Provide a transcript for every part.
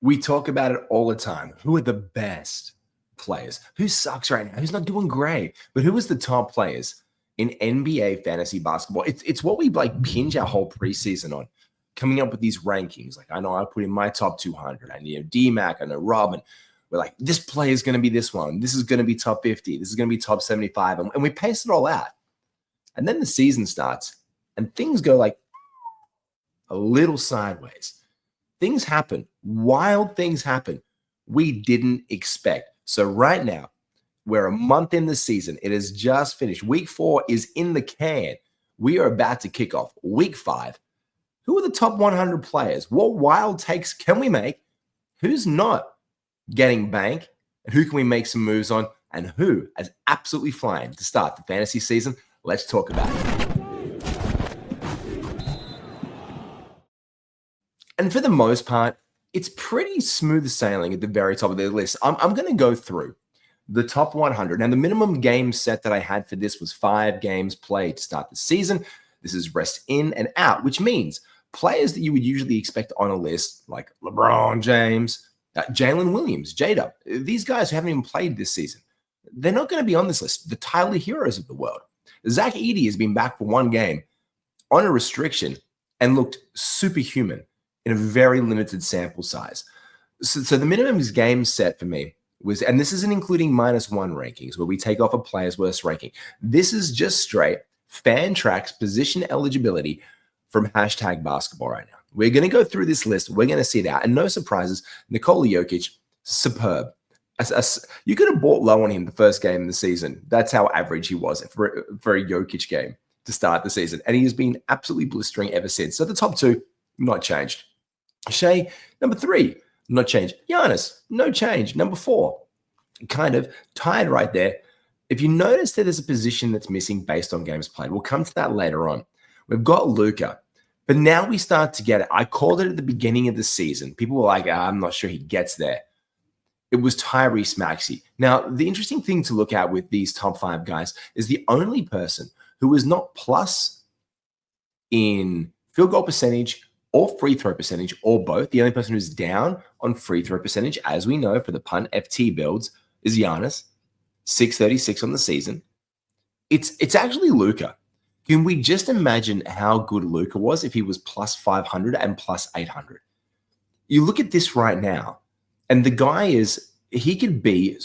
We talk about it all the time. Who are the best players? Who sucks right now? Who's not doing great? But who is the top players in NBA fantasy basketball? It's what we like pinch our whole preseason on, coming up with these rankings. Like I know I put in my top 200. I know D-Mac, I know Robin. We're like, this play is going to be this one. This is going to be top 50. This is going to be top 75. And we pace it all out. And then the season starts and things go like a little sideways. Things happen. Wild things happen we didn't expect. So right now, we're a month in the season. It has just finished. Week 4 is in the can. We are about to kick off week 5. Who are the top 100 players? What wild takes can we make? Who's not getting bank? And who can we make some moves on? And who is absolutely flying to start the fantasy season? Let's talk about it. And for the most part, it's pretty smooth sailing at the very top of the list. I'm going to go through the top 100. Now, the minimum game set that I had for this was 5 games played to start the season. This is rest in and out, which means players that you would usually expect on a list, like LeBron James, Jalen Williams, J-Dub, these guys who haven't even played this season, they're not going to be on this list. The Tyler Heroes of the world. Zach Edey has been back for 1 game on a restriction and looked superhuman in a very limited sample size. So the minimum game set for me was, and this isn't including -1 rankings where we take off a player's worst ranking. This is just straight Fantrax position eligibility from #basketball right now. We're going to go through this list. We're going to see it out. And no surprises, Nikola Jokic, superb. You could have bought low on him the first game of the season. That's how average he was for a Jokic game to start the season. And he has been absolutely blistering ever since. So the top 2, not changed. Shea, number 3, not changed. Giannis, no change. Number 4, kind of tied right there. If you notice that there's a position that's missing based on games played, we'll come to that later on. We've got Luka, but now we start to get it. I called it at the beginning of the season. People were like, I'm not sure he gets there. It was Tyrese Maxey. Now, the interesting thing to look at with these top 5 guys is the only person who is not plus in field goal percentage or free throw percentage, or both. The only person who's down on free throw percentage, as we know for the punt FT builds, is Giannis, 636 on the season. It's actually Luka. Can we just imagine how good Luka was if he was plus 500 and plus 800? You look at this right now, and the guy he could be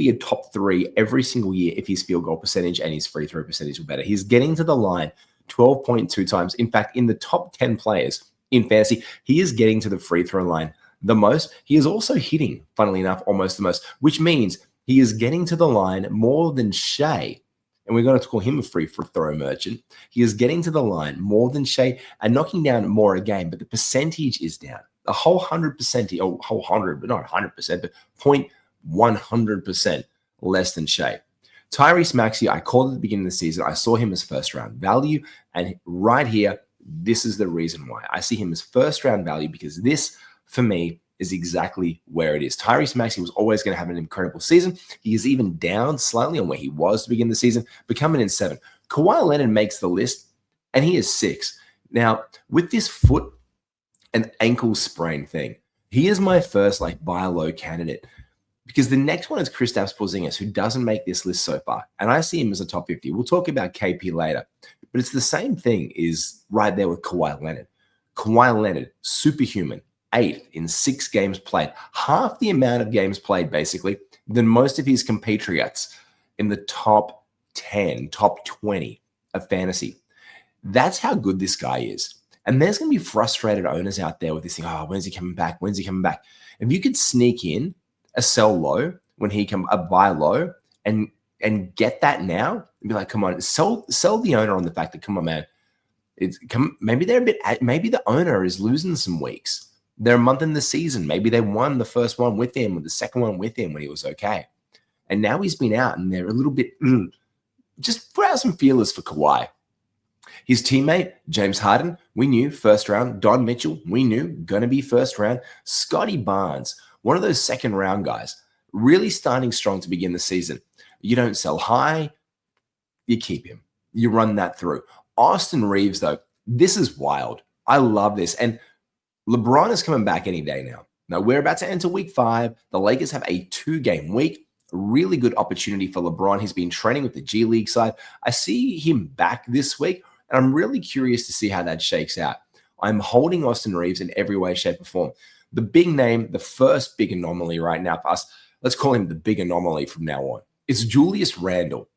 a top 3 every single year if his field goal percentage and his free throw percentage were better. He's getting to the line 12.2 times. In fact, in the top 10 players in fantasy, he is getting to the free throw line the most. He is also hitting, funnily enough, almost the most, which means he is getting to the line more than Shea. And we're going to call him a free throw merchant. He is getting to the line more than Shea and knocking down more a game, but the percentage is down. A whole 100%, or whole 100, but not 100%, but 0.100% less than Shea. Tyrese Maxey, I called at the beginning of the season. I saw him as first-round value, and right here, this is the reason why. I see him as first-round value because this, for me, is exactly where it is. Tyrese Maxey was always going to have an incredible season. He is even down slightly on where he was to begin the season, but coming in 7. Kawhi Leonard makes the list, and he is 6. Now, with this foot and ankle sprain thing, he is my first buy low candidate. Because the next one is Kristaps Porzingis, who doesn't make this list so far. And I see him as a top 50. We'll talk about KP later. But it's the same thing is right there with Kawhi Leonard. Kawhi Leonard, superhuman, 8th in 6 games played. Half the amount of games played, basically, than most of his compatriots in the top 10, top 20 of fantasy. That's how good this guy is. And there's going to be frustrated owners out there with this thing, when's he coming back? When's he coming back? If you could sneak in a sell low when he a buy low and get that now and be like, come on, sell the owner on the fact that, come on, man, maybe the owner is losing some weeks. They're a month in the season. Maybe they won the first one with him or the second one with him when he was okay. And now he's been out and they're a little bit, just put out some feelers for Kawhi. His teammate, James Harden, we knew first round. Don Mitchell, we knew going to be first round. Scotty Barnes, one of those second round guys, really starting strong to begin the season. You don't sell high, you keep him. You run that through. Austin Reeves, though, this is wild. I love this. And LeBron is coming back any day now. Now, we're about to enter week 5. The Lakers have a 2-game week. A really good opportunity for LeBron. He's been training with the G League side. I see him back this week, and I'm really curious to see how that shakes out. I'm holding Austin Reeves in every way, shape, or form. The big name, the first big anomaly right now for us, let's call him the big anomaly from now on, is Julius Randle.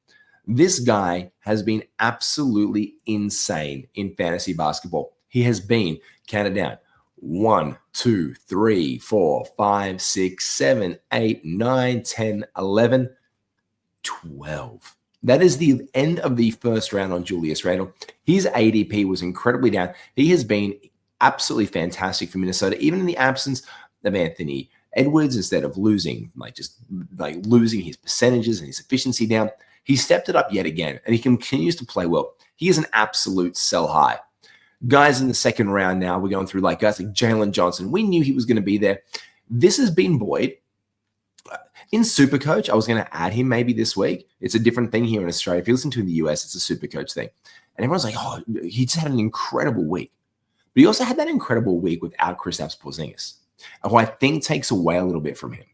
This guy has been absolutely insane in fantasy basketball. He has been, count it down, 1, 2, 3, 4, 5, 6, 7, 8, 9, 10, 11, 12. That is the end of the first round on Julius Randle. His ADP was incredibly down. He has been absolutely fantastic for Minnesota, even in the absence of Anthony Edwards. Instead of losing his percentages and his efficiency down, he stepped it up yet again, and he continues to play well. He is an absolute sell high. Guys in the second round now, we're going through guys like Jalen Johnson. We knew he was going to be there. This has been Boyd. In Supercoach, I was going to add him maybe this week. It's a different thing here in Australia. If you listen to in the US, it's a Supercoach thing. And everyone's like, oh, he just had an incredible week. But he also had that incredible week without Kristaps Porzingis, who I think takes away a little bit from him.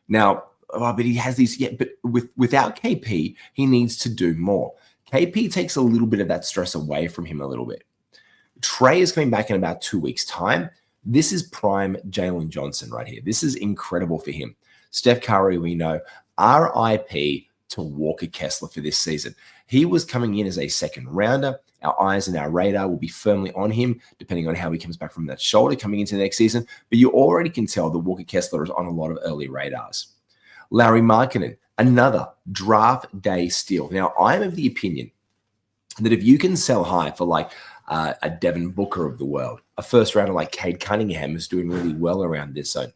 Now, but he has these, but without KP, he needs to do more. KP takes a little bit of that stress away from him a little bit. Trey is coming back in about 2 weeks' time. This is prime Jalen Johnson right here. This is incredible for him. Steph Curry, we know, RIP to Walker Kessler for this season. He was coming in as a second rounder. Our eyes and our radar will be firmly on him, depending on how he comes back from that shoulder coming into the next season. But you already can tell that Walker Kessler is on a lot of early radars. Larry Markkinen, another draft day steal. Now, I'm of the opinion that if you can sell high for a Devin Booker of the world, a first rounder like Cade Cunningham is doing really well around this zone.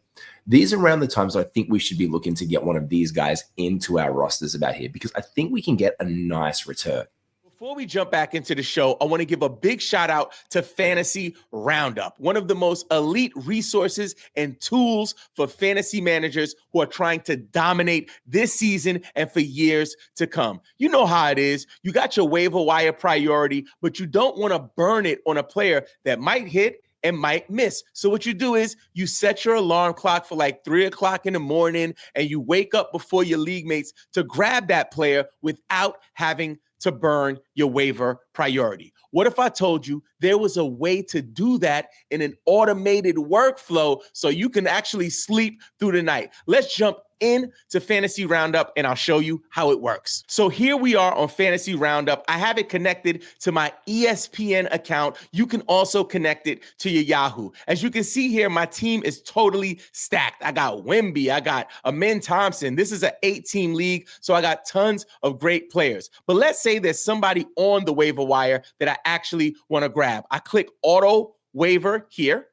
These are around the times I think we should be looking to get one of these guys into our rosters about here, because I think we can get a nice return. Before we jump back into the show, I want to give a big shout out to Fantasy RoundUp, one of the most elite resources and tools for fantasy managers who are trying to dominate this season and for years to come. You know how it is. You got your waiver wire priority, but you don't want to burn it on a player that might hit and might miss. So what you do is you set your alarm clock for 3 o'clock in the morning, and you wake up before your league mates to grab that player without having to burn your waiver priority. What if I told you there was a way to do that in an automated workflow so you can actually sleep through the night? Let's jump into Fantasy RoundUp and I'll show you how it works. So here we are on Fantasy RoundUp. I have it connected to my ESPN account. You can also connect it to your Yahoo. As you can see here, my team is totally stacked. I got Wemby, I got Amin Thompson. This is an 8-team league, so I got tons of great players. But let's say there's somebody on the waiver wire that I actually want to grab. I click auto waiver here.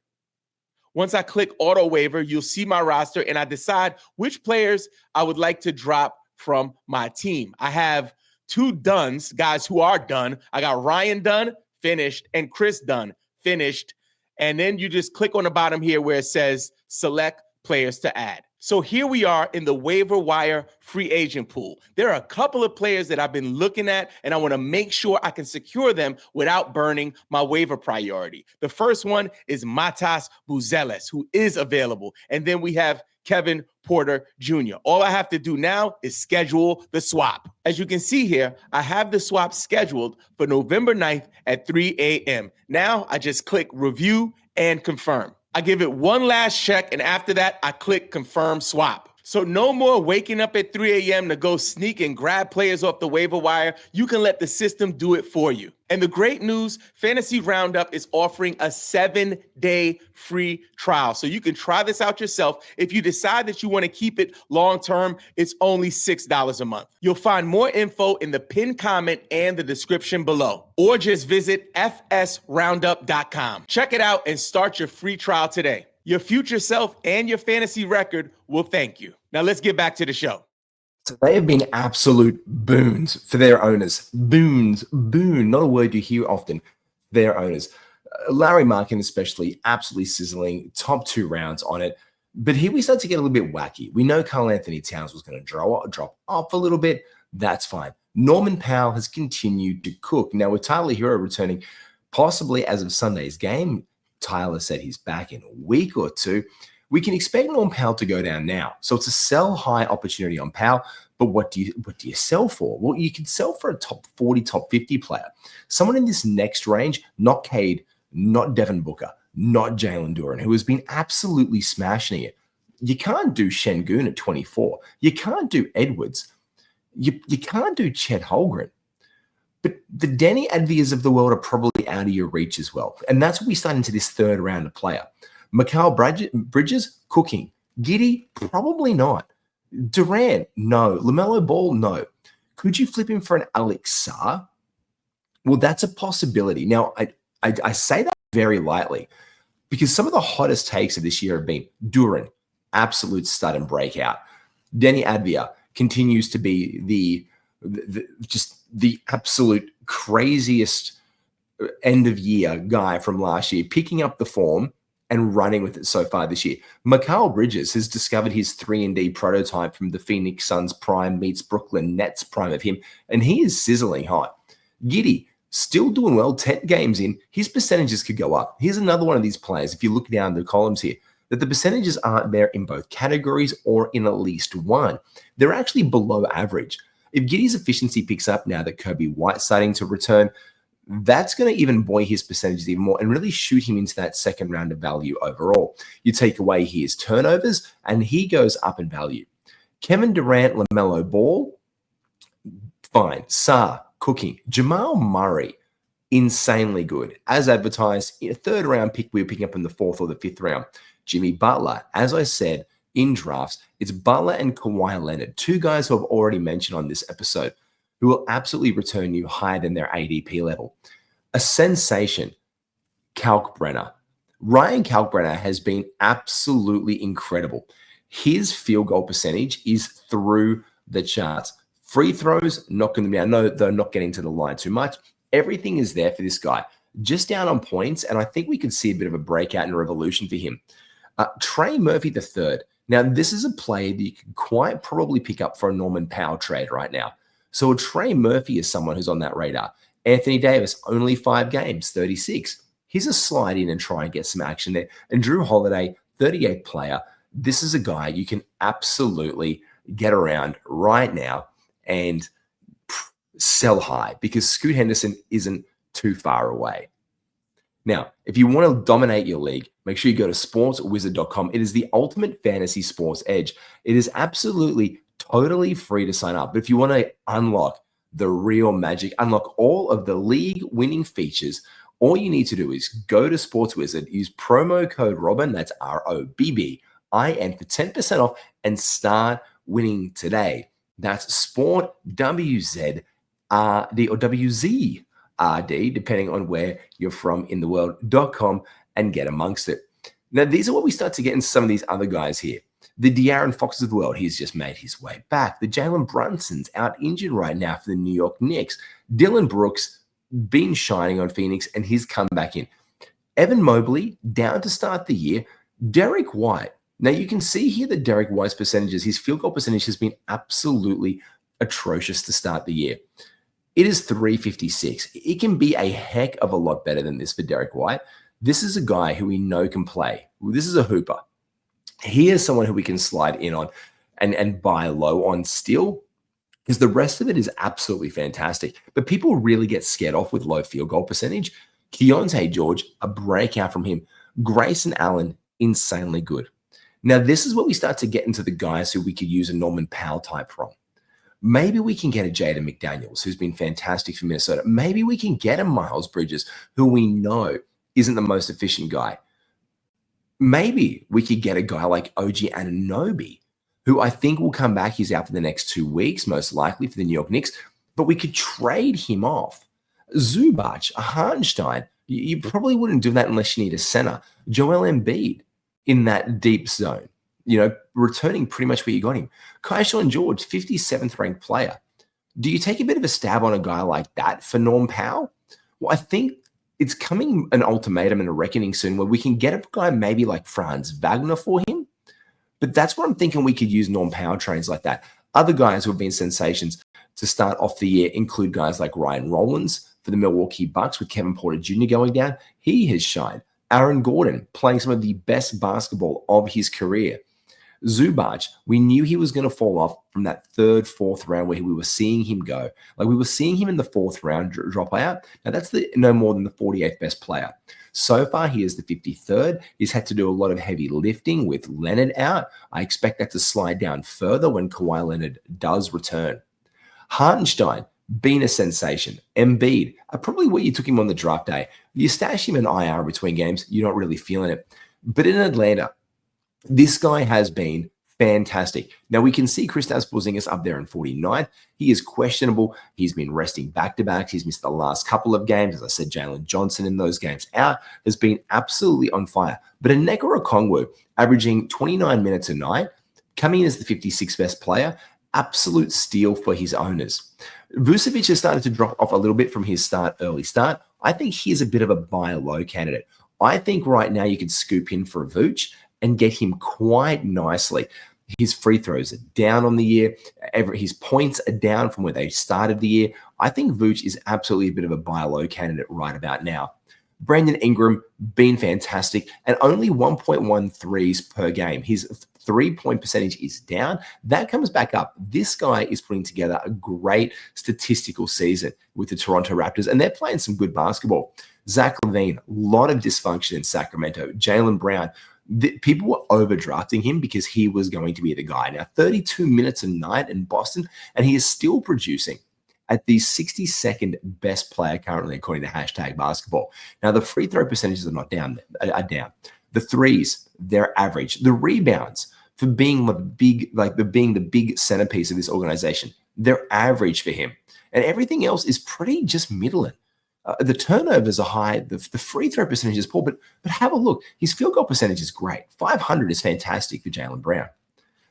Once I click auto waiver, you'll see my roster, and I decide which players I would like to drop from my team. I have 2 Duns, guys who are done. I got Ryan Dunn, finished, and Chris Dunn, finished. And then you just click on the bottom here where it says select players to add. So here we are in the waiver wire free agent pool. There are a couple of players that I've been looking at, and I want to make sure I can secure them without burning my waiver priority. The first one is Matas Buzelis, who is available. And then we have Kevin Porter Jr. All I have to do now is schedule the swap. As you can see here, I have the swap scheduled for November 9th at 3 a.m. Now I just click review and confirm. I give it one last check, and after that, I click confirm swap. So no more waking up at 3 a.m. to go sneak and grab players off the waiver wire. You can let the system do it for you. And the great news, Fantasy RoundUp is offering a 7-day free trial. So you can try this out yourself. If you decide that you want to keep it long-term, it's only $6 a month. You'll find more info in the pinned comment and the description below. Or just visit fsroundup.com. Check it out and start your free trial today. Your future self and your fantasy record will thank you. Now let's get back to the show. So they have been absolute boons for their owners. Boons, not a word you hear often. Their owners. Larry Markin especially, absolutely sizzling, top 2 rounds on it. But here we start to get a little bit wacky. We know Karl Anthony Towns was going to drop off a little bit. That's fine. Norman Powell has continued to cook. Now with Tyler Hero returning possibly as of Sunday's game, Tyler said he's back in a week or two. We can expect Norm Powell to go down now. So it's a sell high opportunity on Powell. But what do you sell for? Well, you can sell for a top 40, top 50 player. Someone in this next range, not Cade, not Devin Booker, not Jalen Duren, who has been absolutely smashing it. You can't do Şengün at 24. You can't do Edwards. You can't do Chet Holmgren. But the Danny Advias of the world are probably out of your reach as well. And that's when we start into this third round of player. Mikal Bridges, cooking. Giddey, probably not. Durant, no. LaMelo Ball, no. Could you flip him for an Alex Sarr? Well, that's a possibility. Now, I say that very lightly because some of the hottest takes of this year have been Duren, absolute stud and breakout. Danny Advia continues to be the absolute craziest end of year guy from last year, picking up the form and running with it so far this year. Mikal Bridges has discovered his 3-and-D prototype from the Phoenix Suns prime meets Brooklyn Nets prime of him, and he is sizzling hot. Giddey, still doing well, 10 games in, his percentages could go up. Here's another one of these players, if you look down the columns here, that the percentages aren't there in both categories or in at least one. They're actually below average. If Giddey's efficiency picks up now that Kobe White's starting to return, that's going to even buoy his percentages even more and really shoot him into that second round of value overall. You take away his turnovers and he goes up in value. Kevin Durant, LaMelo Ball, fine. Sarr, cooking. Jamal Murray, insanely good. As advertised, in a third round pick, we were picking up in the fourth or the fifth round. Jimmy Butler, as I said, in drafts, it's Butler and Kawhi Leonard, two guys who I've already mentioned on this episode, who will absolutely return you higher than their ADP level. A sensation, Kalkbrenner. Ryan Kalkbrenner has been absolutely incredible. His field goal percentage is through the charts. Free throws, knocking them down. No, they're not getting to the line too much. Everything is there for this guy. Just down on points, and I think we could see a bit of a breakout and a revolution for him. Trey Murphy III. Now, this is a play that you could quite probably pick up for a Norman Powell trade right now. So a Trey Murphy is someone who's on that radar. Anthony Davis, only 5 games, 36. He's a slide in and try and get some action there. And Drew Holiday, 38th player. This is a guy you can absolutely get around right now and sell high because Scoot Henderson isn't too far away. Now, if you want to dominate your league, make sure you go to sportswizard.com. It is the ultimate fantasy sports edge. It is absolutely totally free to sign up. But if you want to unlock the real magic, unlock all of the league winning features, all you need to do is go to Sports Wizard, use promo code Robin, that's ROBBIN for 10% off and start winning today. That's Sport WZRD or WZRD, depending on where you're from in the world.com, and get amongst it. Now, these are what we start to get into some of these other guys here. The De'Aaron Foxes of the world, he's just made his way back. The Jalen Brunson's out injured right now for the New York Knicks. Dylan Brooks been shining on Phoenix, and he's come back in. Evan Mobley down to start the year. Derek White. Now, you can see here that Derek White's percentages, his field goal percentage has been absolutely atrocious to start the year. It is 356. It can be a heck of a lot better than this for Derek White. This is a guy who we know can play. This is a hooper. He is someone who we can slide in on and buy low on still, because the rest of it is absolutely fantastic. But people really get scared off with low field goal percentage. Keontae George, a breakout from him. Grayson Allen, insanely good. Now, this is where we start to get into the guys who we could use a Norman Powell type from. Maybe we can get a Jaden McDaniels, who's been fantastic for Minnesota. Maybe we can get a Miles Bridges, who we know isn't the most efficient guy. Maybe we could get a guy like OG Anunoby, who I think will come back. He's out for the next 2 weeks, most likely for the New York Knicks, but we could trade him off. Zubac, Hartenstein, you probably wouldn't do that unless you need a center. Joel Embiid in that deep zone, returning pretty much where you got him. Keyshawn George, 57th ranked player. Do you take a bit of a stab on a guy like that for Norm Powell? Well, I think it's coming an ultimatum and a reckoning soon where we can get a guy maybe like Franz Wagner for him. But that's what I'm thinking we could use Norm Powell trades like that. Other guys who have been sensations to start off the year include guys like Ryan Rollins for the Milwaukee Bucks with Kevin Porter Jr. going down. He has shined. Aaron Gordon playing some of the best basketball of his career. Zubac, we knew he was going to fall off from that third, fourth round where we were seeing him go. Like we were seeing him in the fourth round drop out. Now that's no more than the 48th best player. So far, he is the 53rd. He's had to do a lot of heavy lifting with Leonard out. I expect that to slide down further when Kawhi Leonard does return. Hartenstein, been a sensation. Embiid, probably where you took him on the draft day. You stash him in IR between games, you're not really feeling it. But in Atlanta, this guy has been fantastic. Now, we can see Kristaps Porzingis up there in 49th. He is questionable. He's been resting back-to-backs. He's missed the last couple of games. As I said, Jalen Johnson in those games out has been absolutely on fire. But Onyeka Okongwu, averaging 29 minutes a night, coming in as the 56th best player, absolute steal for his owners. Vucevic has started to drop off a little bit from his early start. I think he is a bit of a buy low candidate. I think right now you could scoop in for a Vooch and get him quite nicely. His free throws are down on the year. His points are down from where they started the year. I think Vooch is absolutely a bit of a buy low candidate right about now. Brandon Ingram, been fantastic, and only 1.1 threes per game. His three-point percentage is down. That comes back up. This guy is putting together a great statistical season with the Toronto Raptors, and they're playing some good basketball. Zach LaVine, a lot of dysfunction in Sacramento. Jaylen Brown, people were overdrafting him because he was going to be the guy. Now, 32 minutes a night in Boston, and he is still producing at the 62nd best player currently, according to Hashtag Basketball. Now, the free throw percentages are not down. Are down. The threes, they're average. The rebounds, for being being the big centerpiece of this organization, they're average for him. And everything else is pretty just middling. The turnovers are high. The free throw percentage is poor, but have a look. His field goal percentage is great. 500 is fantastic for Jaylen Brown.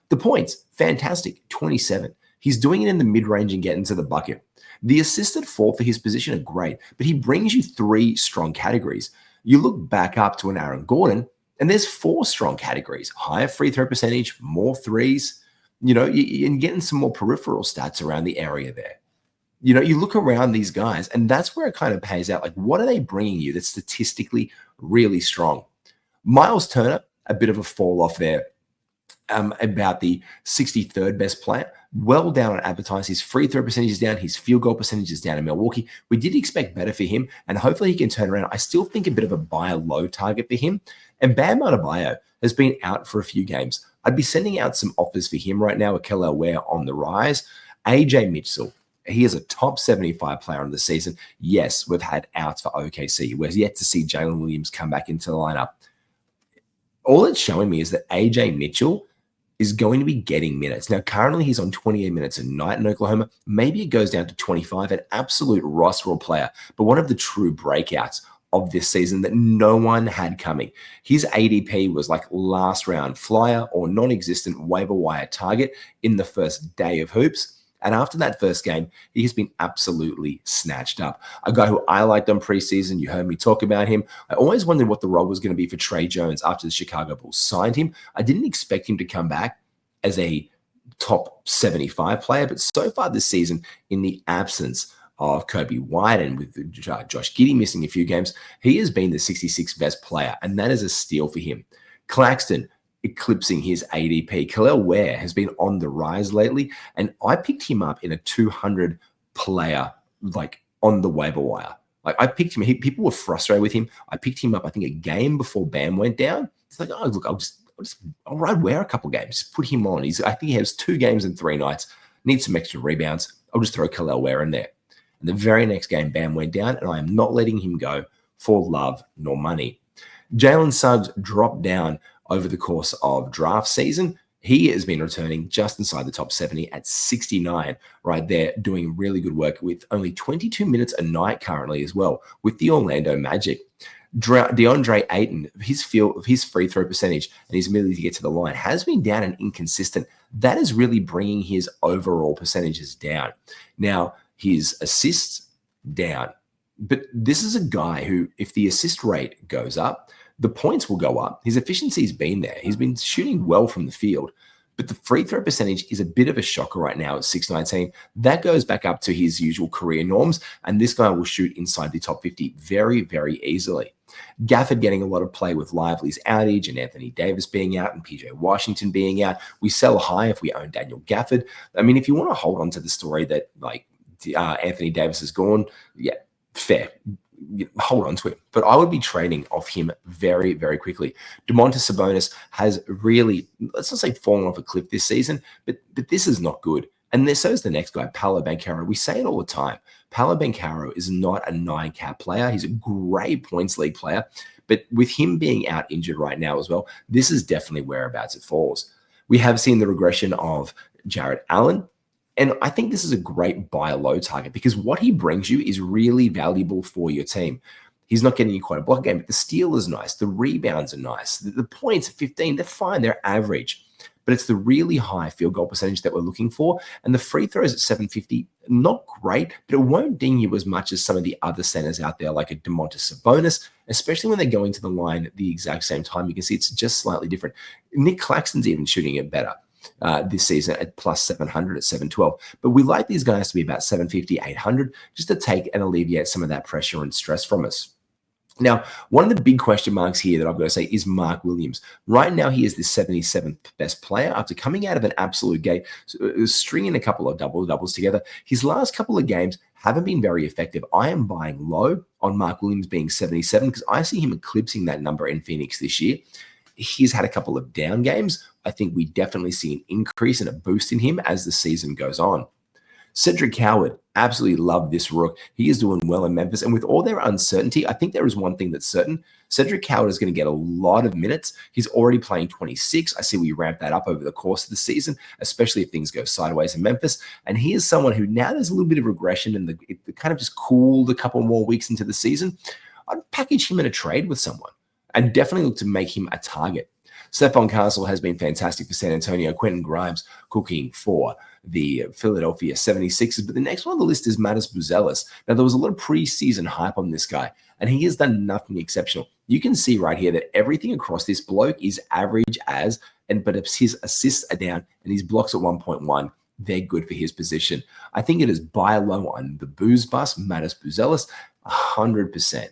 The points, fantastic, 27. He's doing it in the mid-range and getting to the bucket. The assisted four for his position are great, but he brings you three strong categories. You look back up to an Aaron Gordon, and there's four strong categories. Higher free throw percentage, more threes, and getting some more peripheral stats around the area there. You look around these guys, and that's where it kind of pays out. Like, what are they bringing you that's statistically really strong? Miles Turner, a bit of a fall off there, about the 63rd best player. Well down on advertised. His free throw percentage is down. His field goal percentage is down in Milwaukee. We did expect better for him, and hopefully he can turn around. I still think a bit of a buy low target for him. And Bam Adebayo has been out for a few games. I'd be sending out some offers for him right now with Kelly Ware on the rise. AJ Mitchell, he is a top 75 player on the season. Yes, we've had outs for OKC. We're yet to see Jalen Williams come back into the lineup. All it's showing me is that AJ Mitchell is going to be getting minutes. Now, currently he's on 28 minutes a night in Oklahoma. Maybe it goes down to 25, an absolute rosterable player, but one of the true breakouts of this season that no one had coming. His ADP was like last round flyer or non-existent waiver wire target in the first day of hoops. And after that first game, he has been absolutely snatched up. A guy who I liked on preseason, you heard me talk about him. I always wondered what the role was going to be for Trey Jones after the Chicago Bulls signed him. I didn't expect him to come back as a top 75 player, but so far this season, in the absence of Kobe White and with Josh Giddey missing a few games, he has been the 66th best player, and that is a steal for him. Claxton, eclipsing his ADP. Khalil Ware has been on the rise lately, and I picked him up in a 200 player, like on the waiver wire. Like I picked him. People were frustrated with him. I picked him up, I think, a game before Bam went down. It's like, oh, look, I'll ride Ware a couple games. Put him on. I think he has 2 games in 3 nights. Needs some extra rebounds. I'll just throw Khalil Ware in there. And the very next game, Bam went down, and I am not letting him go for love nor money. Jalen Suggs dropped down over the course of draft season. He has been returning just inside the top 70 at 69 right there, doing really good work with only 22 minutes a night currently as well with the Orlando Magic. DeAndre Ayton, his free throw percentage and his ability to get to the line has been down and inconsistent. That is really bringing his overall percentages down. Now, his assists down. But this is a guy who, if the assist rate goes up, the points will go up. His efficiency's been there. He's been shooting well from the field. But the free throw percentage is a bit of a shocker right now at 619. That goes back up to his usual career norms, and this guy will shoot inside the top 50 very, very easily. Gafford getting a lot of play with Lively's outage and Anthony Davis being out and PJ Washington being out. We sell high if we own Daniel Gafford. I mean, if you want to hold on to the story that Anthony Davis is gone, yeah, fair. Hold on to him. But I would be trading off him very, very quickly. Domantas Sabonis has really, let's not say fallen off a cliff this season, but this is not good. And so is the next guy, Paolo Banchero. We say it all the time. Paolo Banchero is not a 9-cap player. He's a great points league player. But with him being out injured right now as well, this is definitely whereabouts it falls. We have seen the regression of Jarrett Allen. And I think this is a great buy low target because what he brings you is really valuable for your team. He's not getting you quite a block game, but the steal is nice. The rebounds are nice. The points at 15, they're fine. They're average. But it's the really high field goal percentage that we're looking for. And the free throws at 750, not great, but it won't ding you as much as some of the other centers out there, like a Domantas Sabonis, especially when they're going to the line at the exact same time. You can see it's just slightly different. Nick Claxton's even shooting it better this season at plus 700 at 712. But we like these guys to be about 750, 800, just to take and alleviate some of that pressure and stress from us. Now, one of the big question marks here that I've got to say is Mark Williams. Right now, he is the 77th best player after coming out of an absolute gate, stringing a couple of doubles together. His last couple of games haven't been very effective. I am buying low on Mark Williams being 77 because I see him eclipsing that number in Phoenix this year. He's had a couple of down games. I think we definitely see an increase and a boost in him as the season goes on. Cedric Howard, absolutely love this rook. He is doing well in Memphis. And with all their uncertainty, I think there is one thing that's certain. Cedric Howard is going to get a lot of minutes. He's already playing 26. I see we ramp that up over the course of the season, especially if things go sideways in Memphis. And he is someone who now there's a little bit of regression and it kind of just cooled a couple more weeks into the season. I'd package him in a trade with someone and definitely look to make him a target. Stephon Castle has been fantastic for San Antonio. Quentin Grimes cooking for the Philadelphia 76ers. But the next one on the list is Mattis Buzelis. Now, there was a lot of preseason hype on this guy, and he has done nothing exceptional. You can see right here that everything across this bloke is average but his assists are down and his blocks at 1.1. They're good for his position. I think it is buy low on the booze bus, Mattis Buzelis, 100%.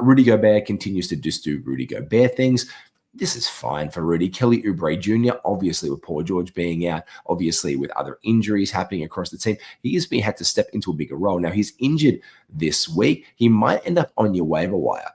Rudy Gobert continues to just do Rudy Gobert things. This is fine for Rudy. Kelly Oubre Jr., obviously with Paul George being out, obviously with other injuries happening across the team, he has had to step into a bigger role. Now, he's injured this week. He might end up on your waiver wire.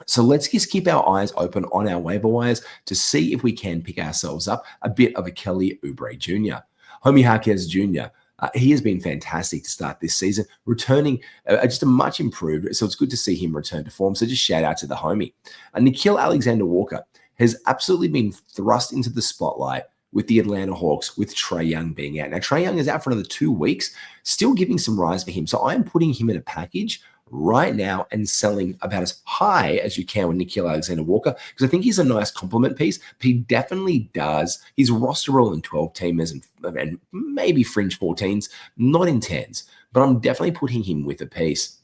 So let's just keep our eyes open on our waiver wires to see if we can pick ourselves up a bit of a Kelly Oubre Jr. Homie Jaquez Jr., he has been fantastic to start this season, returning just a much improved. So it's good to see him return to form. So just shout out to the homie. Nickeil Alexander-Walker has absolutely been thrust into the spotlight with the Atlanta Hawks, with Trae Young being out. Now, Trae Young is out for another 2 weeks, still giving some rise for him. So I am putting him in a package right now and selling about as high as you can with Nickeil Alexander-Walker because I think he's a nice complement piece. But he definitely does. He's rosterable in 12-teamers and maybe fringe 14s, not in 10s. But I'm definitely putting him with a piece.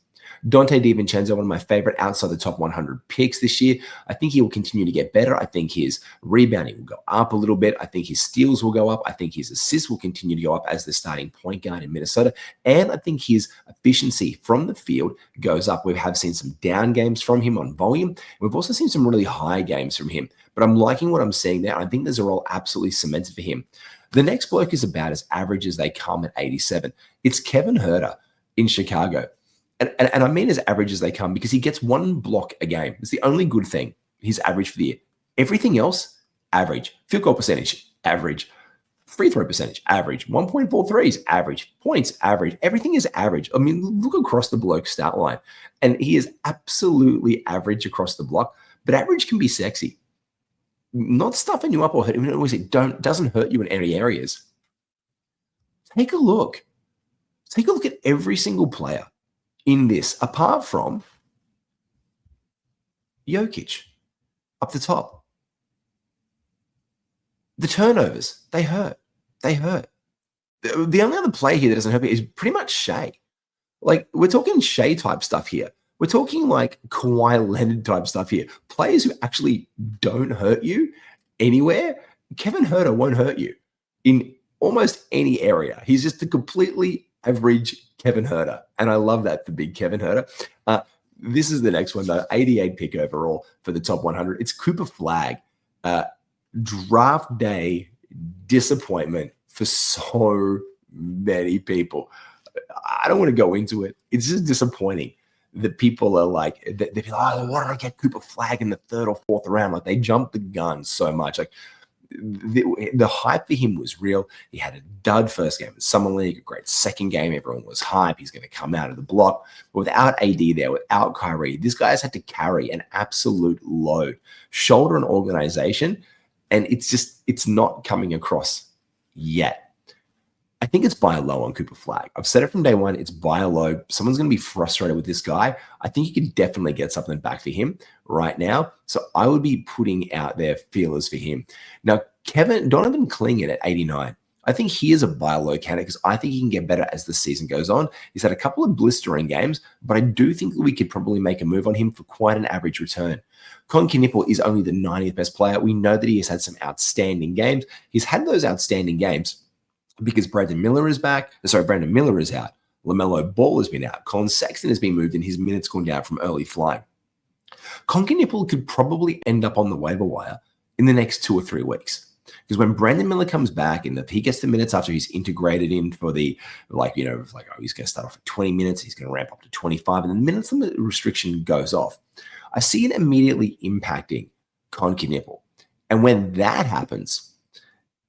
Dante DiVincenzo, one of my favorite outside the top 100 picks this year. I think he will continue to get better. I think his rebounding will go up a little bit. I think his steals will go up. I think his assists will continue to go up as the starting point guard in Minnesota. And I think his efficiency from the field goes up. We have seen some down games from him on volume. We've also seen some really high games from him. But I'm liking what I'm seeing there. I think there's a role absolutely cemented for him. The next bloke is about as average as they come at 87. It's Kevin Huerter in Chicago. And I mean as average as they come because he gets 1 block a game. It's the only good thing. He's average for the year. Everything else, average. Field goal percentage, average. Free throw percentage, average. 1.43s, average. Points, average. Everything is average. I mean, look across the bloke's stat line. And he is absolutely average across the block. But average can be sexy. Not stuffing you up or hurting. It doesn't hurt you in any areas. Take a look. Take a look at every single player in this, apart from Jokic up the top. The turnovers, they hurt. They hurt. The only other player here that doesn't hurt me is pretty much Shea. Like, we're talking Shea type stuff here. We're talking like Kawhi Leonard type stuff here. Players who actually don't hurt you anywhere. Kevin Huerter won't hurt you. in almost any area. He's just a completely average Kevin Herter. And I love that for big Kevin Herter. This is the next one, though. 88 pick overall for the top 100. It's Cooper Flagg. Draft day disappointment for so many people. I don't want to go into it. It's just disappointing that people are like, they're like, oh, why did I get Cooper Flagg in the 3rd or 4th round? Like, they jumped the gun so much. Like, the hype for him was real. He had a dud first game in Summer League, a great second game. Everyone was hype. He's going to come out of the block. But without AD there, without Kyrie, this guy's had to carry an absolute load, shoulder an organization, and it's not coming across yet. I think it's buy low on Cooper Flagg. I've said it from day one. It's buy low. Someone's going to be frustrated with this guy. I think you could definitely get something back for him right now. So I would be putting out there feelers for him. Now, Donovan Clingan at 89. I think he is a buy low candidate because I think he can get better as the season goes on. He's had a couple of blistering games, but I do think that we could probably make a move on him for quite an average return. Con Knipple is only the 90th best player. We know that he has had some outstanding games. He's had those outstanding games because Brandon Miller is out. LaMelo Ball has been out. Colin Sexton has been moved and his minutes gone down from early flying. Conker Nipple could probably end up on the waiver wire in the next 2 or 3 weeks. Because when Brandon Miller comes back and he gets the minutes after he's integrated in for the, he's going to start off at 20 minutes, he's going to ramp up to 25, and then the minutes limit restriction goes off. I see it immediately impacting Conker Nipple. And when that happens,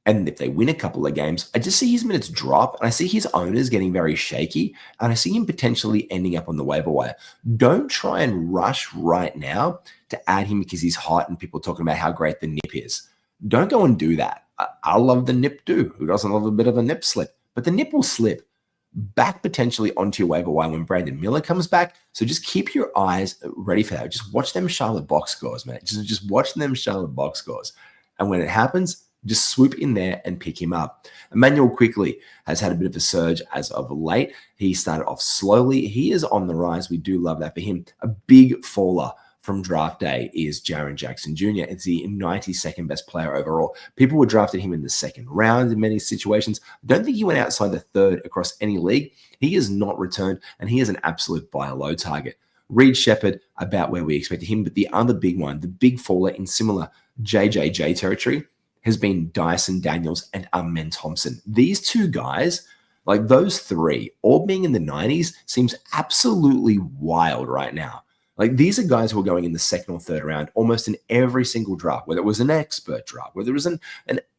and if they win a couple of games, I just see his minutes drop, and I see his owners getting very shaky, and I see him potentially ending up on the waiver wire. Don't try and rush right now to add him because he's hot and people are talking about how great the nip is. Don't go and do that. I love the nip too. Who doesn't love a bit of a nip slip? But the nip will slip back potentially onto your waiver wire when Brandon Miller comes back. So just keep your eyes ready for that. Just watch them Charlotte box scores, man. Just watch them Charlotte box scores. And when it happens, just swoop in there and pick him up. Emmanuel quickly has had a bit of a surge as of late. He started off slowly. He is on the rise. We do love that for him. A big faller from draft day is Jaren Jackson Jr. It's the 92nd best player overall. People were drafted him in the 2nd round in many situations. I don't think he went outside the 3rd across any league. He has not returned, and he is an absolute buy low target. Reed Shepherd, about where we expected him, but the other big one, the big faller in similar JJJ territory, has been Dyson Daniels and Amen Thompson. These two guys, like those three, all being in the 90s, seems absolutely wild right now. Like these are guys who are going in the 2nd or 3rd round almost in every single draft, whether it was an expert draft, whether it was an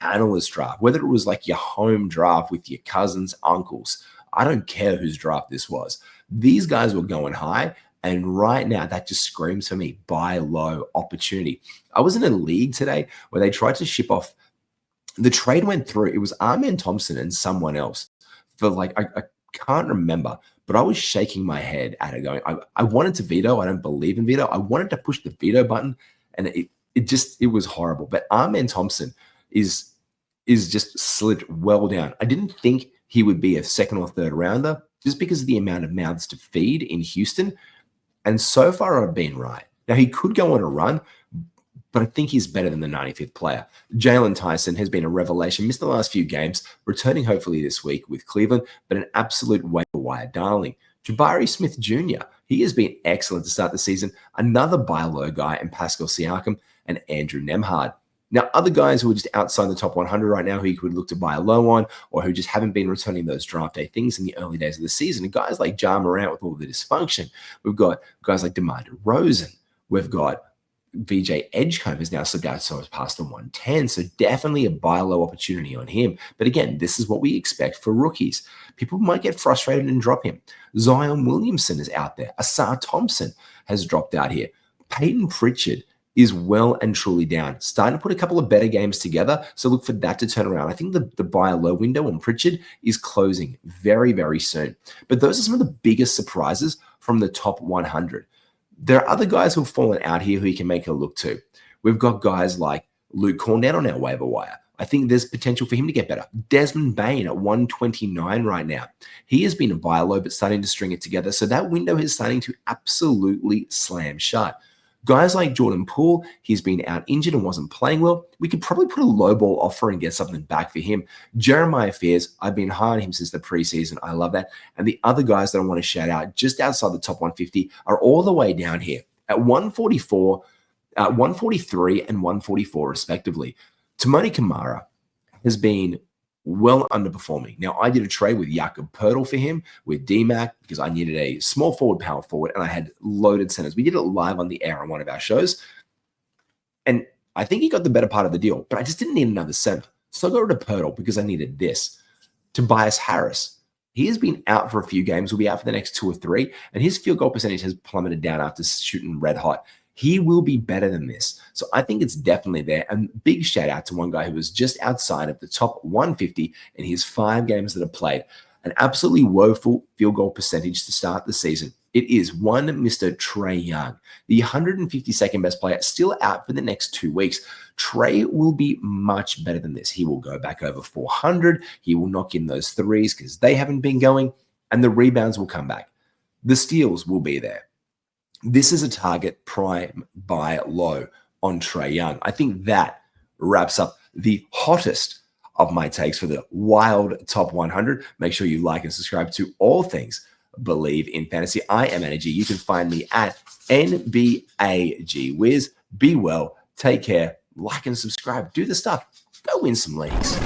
analyst draft, whether it was like your home draft with your cousins, uncles. I don't care whose draft this was. These guys were going high. And right now, that just screams for me, buy low opportunity. I was in a league today where they tried to ship off. The trade went through. It was Amen Thompson and someone else for I can't remember, but I was shaking my head at it going, I wanted to veto. I don't believe in veto. I wanted to push the veto button, and it was horrible. But Amen Thompson is just slid well down. I didn't think he would be a 2nd or 3rd rounder just because of the amount of mouths to feed in Houston. And so far, I've been right. Now, he could go on a run, but I think he's better than the 95th player. Jalen Tyson has been a revelation, missed the last few games, returning hopefully this week with Cleveland, but an absolute waiver wire darling. Jabari Smith Jr., he has been excellent to start the season. Another buy low guy in Pascal Siakam and Andrew Nemhard. Now, other guys who are just outside the top 100 right now who you could look to buy low on or who just haven't been returning those draft day things in the early days of the season, and guys like Ja Morant with all the dysfunction. We've got guys like DeMar DeRozan. We've got VJ Edgecombe has now slipped out so it's past the 110. So definitely a buy low opportunity on him. But again, this is what we expect for rookies. People might get frustrated and drop him. Zion Williamson is out there. Asar Thompson has dropped out here. Peyton Pritchard is well and truly down. Starting to put a couple of better games together, so look for that to turn around. I think the buy low window on Pritchard is closing very, very soon. But those are some of the biggest surprises from the top 100. There are other guys who've fallen out here who you can make a look to. We've got guys like Luke Cornett on our waiver wire. I think there's potential for him to get better. Desmond Bane at 129 right now. He has been a buy low, but starting to string it together. So that window is starting to absolutely slam shut. Guys like Jordan Poole, he's been out injured and wasn't playing well. We could probably put a low ball offer and get something back for him. Jeremiah Fears, I've been high on him since the preseason. I love that. And the other guys that I want to shout out just outside the top 150 are all the way down here at 144, 143, and 144 respectively. Timoni Kamara has been well underperforming. Now, I did a trade with Jakob Poeltl for him with DMAC because I needed a small forward, power forward, and I had loaded centers. We did it live on the air on one of our shows, and I think he got the better part of the deal, but I just didn't need another center. So I got rid of Poeltl because I needed this. Tobias Harris. He has been out for a few games. Will be out for the next 2 or 3, and his field goal percentage has plummeted down after shooting red hot. He will be better than this. So I think it's definitely there. And big shout out to one guy who was just outside of the top 150 in his 5 games that have played. An absolutely woeful field goal percentage to start the season. It is one Mr. Trae Young, the 152nd best player, still out for the next 2 weeks. Trae will be much better than this. He will go back over 400. He will knock in those threes because they haven't been going, and the rebounds will come back. The steals will be there. This is a target prime buy low on Trae Young. I think that wraps up the hottest of my takes for the wild top 100. Make sure you like and subscribe to all things Believe in Fantasy. I am Matty G. You can find me at NBAGWiz. Be well, take care, like and subscribe, do the stuff, go win some leagues.